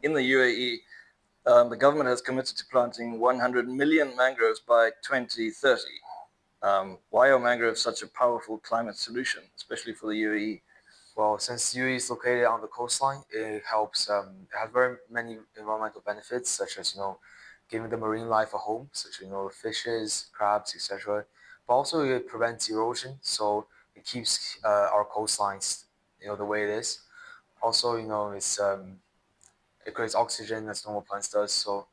in the UAE, the government has committed to planting 100 million mangroves by 2030. Why are mangroves such a powerful climate solution, especially for the UAE? Well, since UAE is located on the coastline, it helps. It has very many environmental benefits, such as giving the marine life a home, such as fishes, crabs, etc. But also it prevents erosion, so it keeps our coastlines the way it is. Also, it creates oxygen as normal plants does. So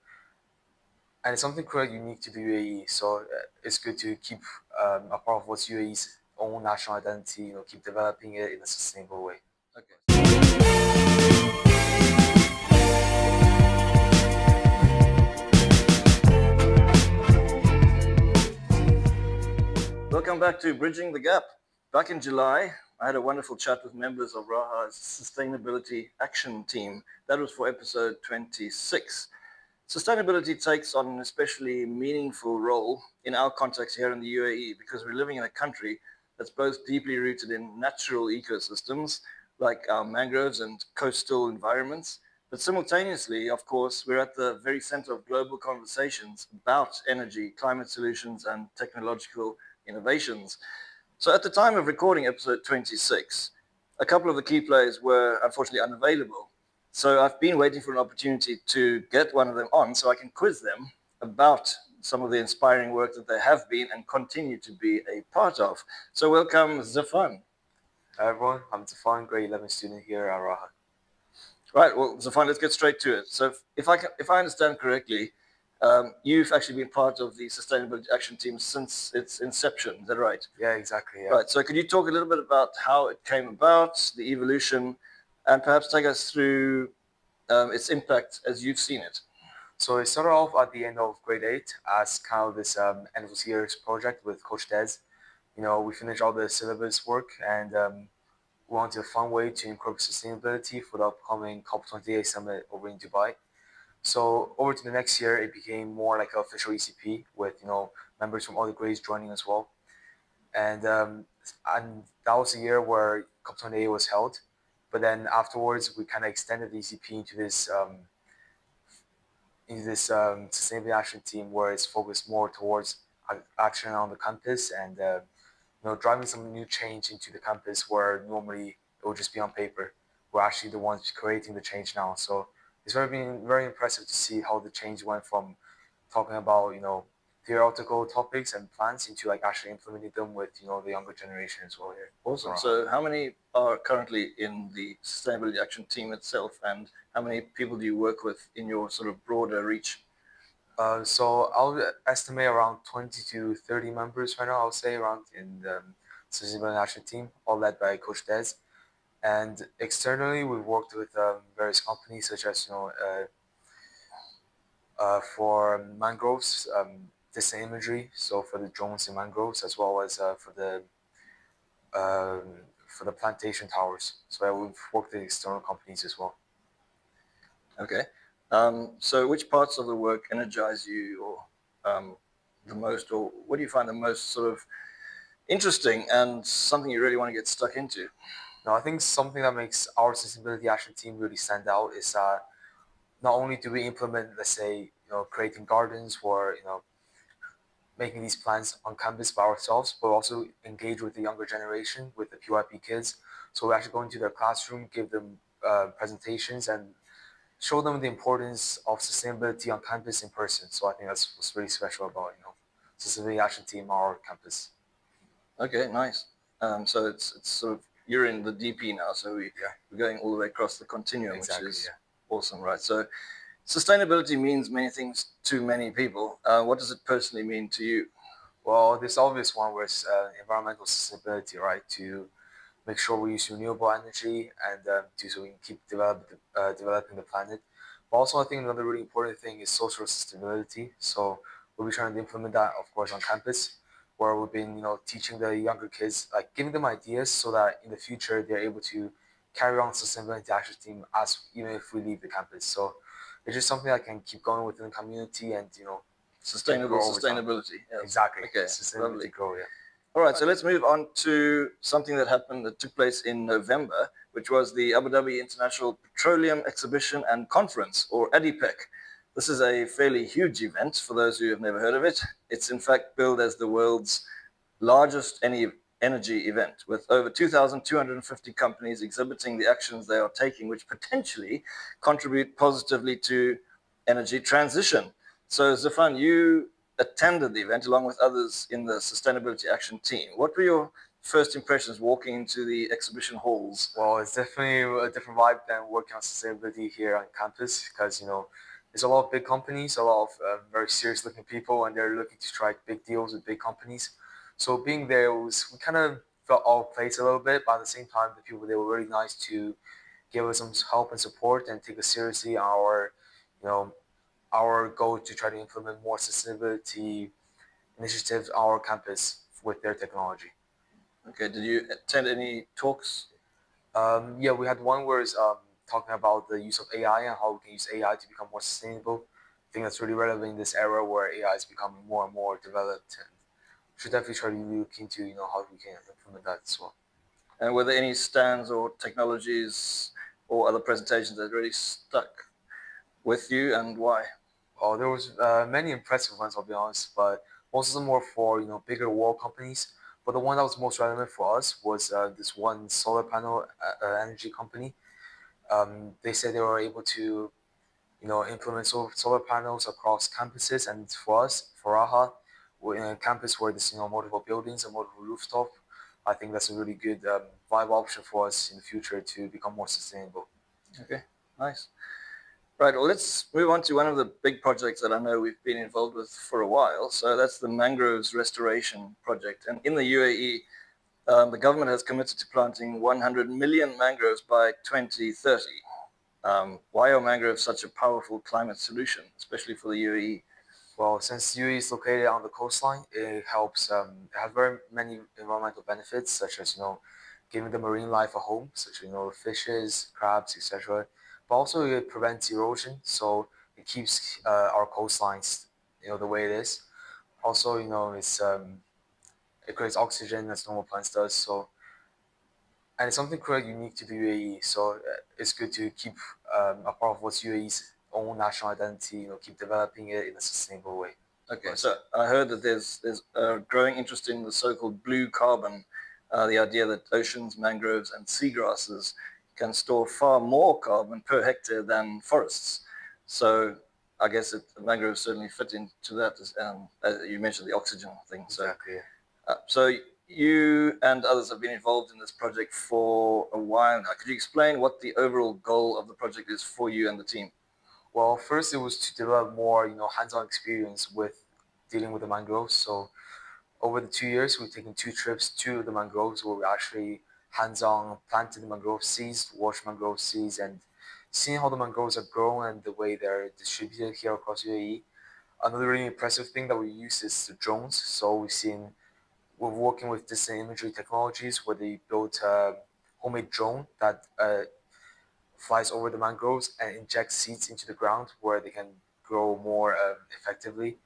and it's something quite unique to the UAE. So it's good to keep a part of what's UAE's own national identity. Keep developing it in a sustainable way. Okay. Welcome back to Bridging the Gap. Back in July, I had a wonderful chat with members of Raha's Sustainability Action Team. That was for episode 26. Sustainability takes on an especially meaningful role in our context here in the UAE because we're living in a country that's both deeply rooted in natural ecosystems like our mangroves and coastal environments, but simultaneously, of course, we're at the very center of global conversations about energy, climate solutions, and technological innovations. So at the time of recording episode 26, a couple of the key players were unfortunately unavailable. So I've been waiting for an opportunity to get one of them on so I can quiz them about some of the inspiring work that they have been and continue to be a part of. So welcome, Zifan. Hi everyone, I'm Zifan, grade 11 student here at Raha. Right, well, Zifan, let's get straight to it. So if I understand correctly, you've actually been part of the Sustainability Action Team since its inception. Is that right? Yeah, exactly. Yeah. Right. So could you talk a little bit about how it came about, the evolution, and perhaps take us through its impact as you've seen it? So it started off at the end of grade 8 as kind of this end of year's project with Coach Des. We finished all the syllabus work and we wanted a fun way to incorporate sustainability for the upcoming COP28 summit over in Dubai. So over to the next year, it became more like an official ECP with members from all the grades joining as well, and that was the year where COP28 was held. But then afterwards, we kind of extended the ECP into this sustainability action team where it's focused more towards action on the campus and driving some new change into the campus where normally it would just be on paper. We're actually the ones creating the change now. So it's been very impressive to see how the change went from talking about theoretical topics and plans into like actually implementing them with the younger generation as well here. Awesome. So how many are currently in the Sustainability Action Team itself, and how many people do you work with in your sort of broader reach? So I'll estimate around 20 to 30 members right now, I'll say, around in the Sustainability Action Team, all led by Coach Des. And externally, we've worked with various companies such as, for mangroves, distant imagery, so for the drones in mangroves, as well as for the plantation towers. So we've worked with external companies as well. Okay. So which parts of the work energize you or the most, or what do you find the most sort of interesting and something you really want to get stuck into? Now, I think something that makes our sustainability action team really stand out is not only do we implement, let's say, creating gardens or making these plants on campus by ourselves, but also engage with the younger generation, with the PYP kids. So we actually go into their classroom, give them presentations, and show them the importance of sustainability on campus in person. So I think that's what's really special about sustainability action team on our campus. Okay, nice. So it's sort of you're in the DP now, so we're going all the way across the continuum, Exactly, which is awesome, right? So sustainability means many things to many people. What does it personally mean to you? Well, this obvious one was environmental sustainability, right? To make sure we use renewable energy and so we can keep developing the planet. But also, I think another really important thing is social sustainability. So we'll be trying to implement that, of course, on campus, where we've been, teaching the younger kids, like giving them ideas so that in the future they're able to carry on sustainability action team as even if we leave the campus. So it's just something that can keep going within the community and sustainability. Yeah. Exactly. Okay, Sustainability lovely. grow. Yeah. All right, so let's move on to something that took place in November, which was the Abu Dhabi International Petroleum Exhibition and Conference, or ADIPEC. This is a fairly huge event for those who have never heard of it. It's in fact billed as the world's largest energy event, with over 2,250 companies exhibiting the actions they are taking, which potentially contribute positively to energy transition. So, Zifan, you attended the event along with others in the Sustainability Action team. What were your first impressions walking into the exhibition halls? Well, it's definitely a different vibe than working on sustainability here on campus because, there's a lot of big companies, a lot of very serious looking people, and they're looking to strike big deals with big companies. So being there we kind of felt our place a little bit, but at the same time, the people they were really nice to give us some help and support and take us seriously you know, our goal to try to implement more sustainability initiatives on our campus with their technology. Okay, did you attend any talks? Yeah, we had one where it's talking about the use of AI and how we can use AI to become more sustainable. I think that's really relevant in this era where AI is becoming more and more developed, and we should definitely try to look into how we can implement that as well. And were there any stands or technologies or other presentations that really stuck with you, and why? Oh, there was many impressive ones, I'll be honest, but most of them were for bigger wall companies. But the one that was most relevant for us was this one solar panel energy company. They said they were able to implement solar panels across campuses. And for us, for Raha, we're in a campus where there's multiple buildings and multiple rooftop. I think that's a really good viable option for us in the future to become more sustainable. Okay, nice. Right, well, let's move on to one of the big projects that I know we've been involved with for a while. So that's the Mangroves Restoration Project. And in the UAE, the government has committed to planting 100 million mangroves by 2030. Why are mangroves such a powerful climate solution, especially for the UAE? Well, since UAE is located on the coastline, it helps. It has very many environmental benefits, such as giving the marine life a home, such as fishes, crabs, etc. But also it prevents erosion, so it keeps our coastlines the way it is. Also, it creates oxygen as normal plants does. So and it's something quite unique to the UAE. So it's good to keep a part of what's UAE's own national identity. Keep developing it in a sustainable way. Okay, so I heard that there's a growing interest in the so-called blue carbon, the idea that oceans, mangroves, and seagrasses can store far more carbon per hectare than forests. So I guess mangroves certainly fit into that, as you mentioned, the oxygen thing. So, Exactly. so you and others have been involved in this project for a while now. Could you explain what the overall goal of the project is for you and the team? Well, first it was to develop more, hands-on experience with dealing with the mangroves. So over the 2 years, we've taken 2 trips to the mangroves where we actually hands-on planted the mangrove seeds, watched mangrove seeds, and seeing how the mangroves are grown and the way they're distributed here across UAE. Another really impressive thing that we use is the drones. So we're working with distant imagery technologies where they built a homemade drone that flies over the mangroves and injects seeds into the ground where they can grow more effectively.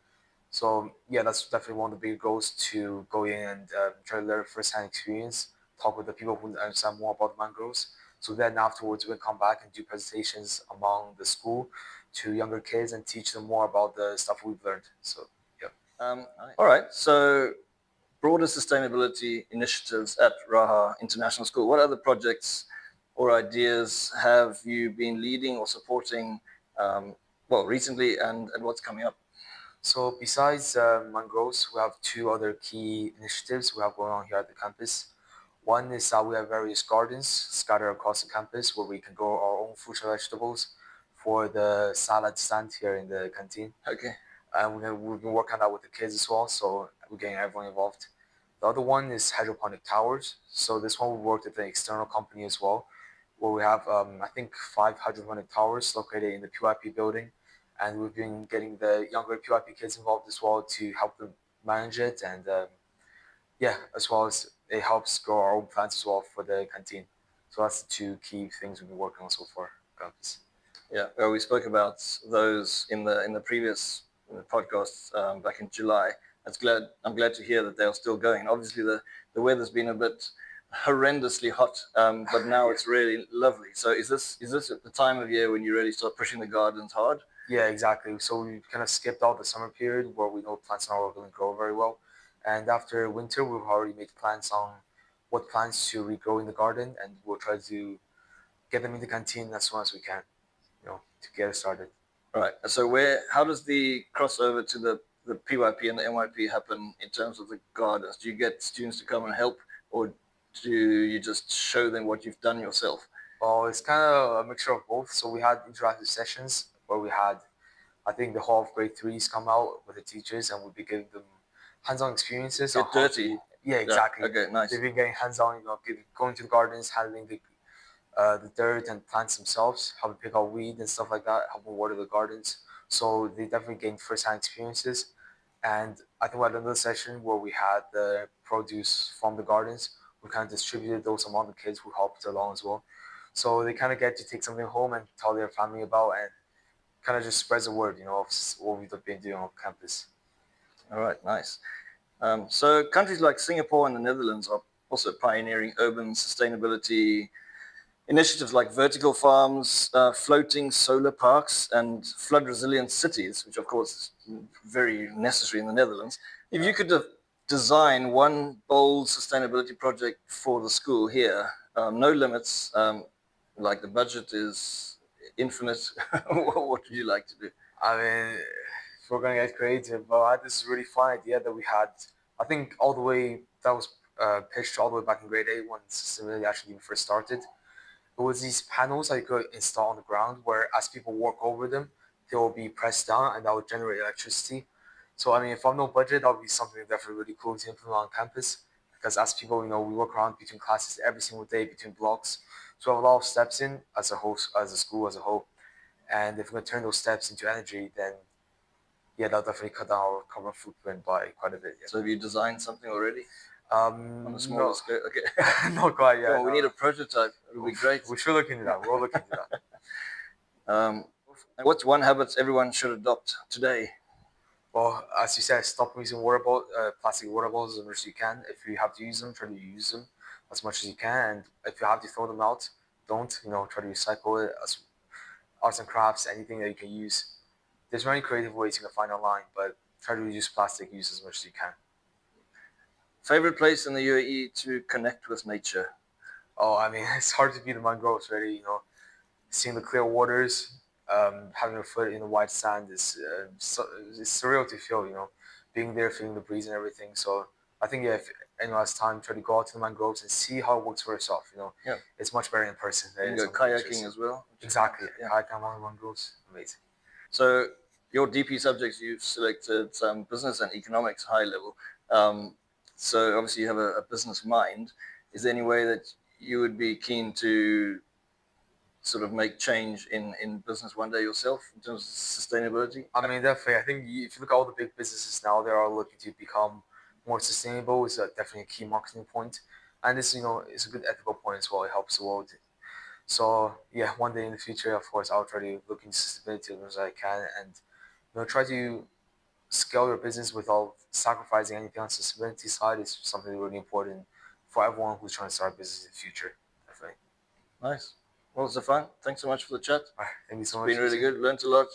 So yeah, that's definitely one of the big goals to go in and try to learn firsthand experience, talk with the people who understand more about the mangroves. So then afterwards we'll come back and do presentations among the school to younger kids and teach them more about the stuff we've learned. So yeah. All right, so broader sustainability initiatives at Raha International School. What other projects or ideas have you been leading or supporting, recently, and what's coming up? So besides mangroves, we have two other key initiatives we have going on here at the campus. One is that we have various gardens scattered across the campus where we can grow our own fruits and vegetables for the salad stand here in the canteen. Okay. And we've been working on that with the kids as well, so we're getting everyone involved. The other one is hydroponic towers. So this one we worked with an external company as well, where we have I think 5 hydroponic towers located in the PYP building, and we've been getting the younger PYP kids involved as well to help them manage it, and yeah, as well as it helps grow our own plants as well for the canteen. So that's the two key things we've been working on so far, campus. Yeah, we spoke about those in the previous podcast back in July. I'm glad to hear that they are still going. Obviously, the weather's been a bit horrendously hot, but now it's really lovely. So is this at the time of year when you really start pushing the gardens hard? Yeah, exactly. So we kind of skipped out the summer period where we know plants are not going to grow very well. And after winter, we've already made plans on what plants to regrow in the garden, and we'll try to get them in the canteen as soon as we can, to get it started. Right. So how does the crossover to the PYP and the MYP happen in terms of the gardens? Do you get students to come and help, or do you just show them what you've done yourself? Well, it's kind of a mixture of both. So we had interactive sessions where we had, I think, the whole of grade threes come out with the teachers, and we'd be giving them hands-on experiences. Get dirty. Yeah, exactly. Yeah, okay, nice. They've been getting hands-on, going to the gardens, handling the dirt and plants themselves, how to pick out weed and stuff like that, how to water the gardens. So they definitely gained first-hand experiences. And I think we had another session where we had the produce from the gardens. We kind of distributed those among the kids who helped along as well. So they kind of get to take something home and tell their family about, and kind of just spreads the word, of what we've been doing on campus. All right, nice. So countries like Singapore and the Netherlands are also pioneering urban sustainability initiatives like vertical farms, floating solar parks, and flood resilient cities, which of course is very necessary in the Netherlands. If you could design one bold sustainability project for the school here, no limits, like the budget is infinite, what would you like to do? I mean, if we're gonna get creative, but I had this really fun idea that we had. I think all the way that was pitched all the way back in grade 8 when sustainability actually even first started. It was these panels that you could install on the ground where as people walk over them, they will be pressed down and that would generate electricity. So I mean, if I'm no budget, that would be something definitely really cool to implement on campus. Because as people, we work around between classes every single day, between blocks. So we have a lot of steps in as a whole, as a school as a whole. And if we're gonna turn those steps into energy, then yeah, that'll definitely cut down our carbon footprint by quite a bit. Yeah. So have you designed something already? On a smaller No, scale? Okay. not quite yet. Well, we need a prototype. It would be great. We should look into that. We'll look into that. What's one habit everyone should adopt today? Well, as you said, stop using plastic water bottles as much as you can. If you have to use them, try to use them as much as you can. And if you have to throw them out, don't. Try to recycle it as arts and crafts, anything that you can use. There's many creative ways you can find online, but try to reduce plastic use as much as you can. Favorite place in the UAE to connect with nature? Oh, I mean, it's hard to beat the mangroves, really. Seeing the clear waters, having a foot in the white sand is it's surreal to feel. Being there, feeling the breeze and everything. So I think if anyone has time, try to go out to the mangroves and see how it works for yourself. Yeah. It's much better in person. You go kayaking as well. Exactly. Yeah, kayaking among the mangroves, amazing. So your DP subjects, you've selected business and economics high level. So obviously you have a business mind. Is there any way that you would be keen to sort of make change in business one day yourself in terms of sustainability? I mean, definitely. I think if you look at all the big businesses now, they are looking to become more sustainable. It's definitely a key marketing point, and it's it's a good ethical point as well. It helps the world. So yeah, one day in the future, of course, I'll try to look into sustainability as much as I can, and try to scale your business without sacrificing anything on sustainability side is something really important for everyone who's trying to start a business in the future. Definitely. Nice. Well, Zifan, thanks so much for the chat. All right, thank you so It's much. been really good. Learned a lot.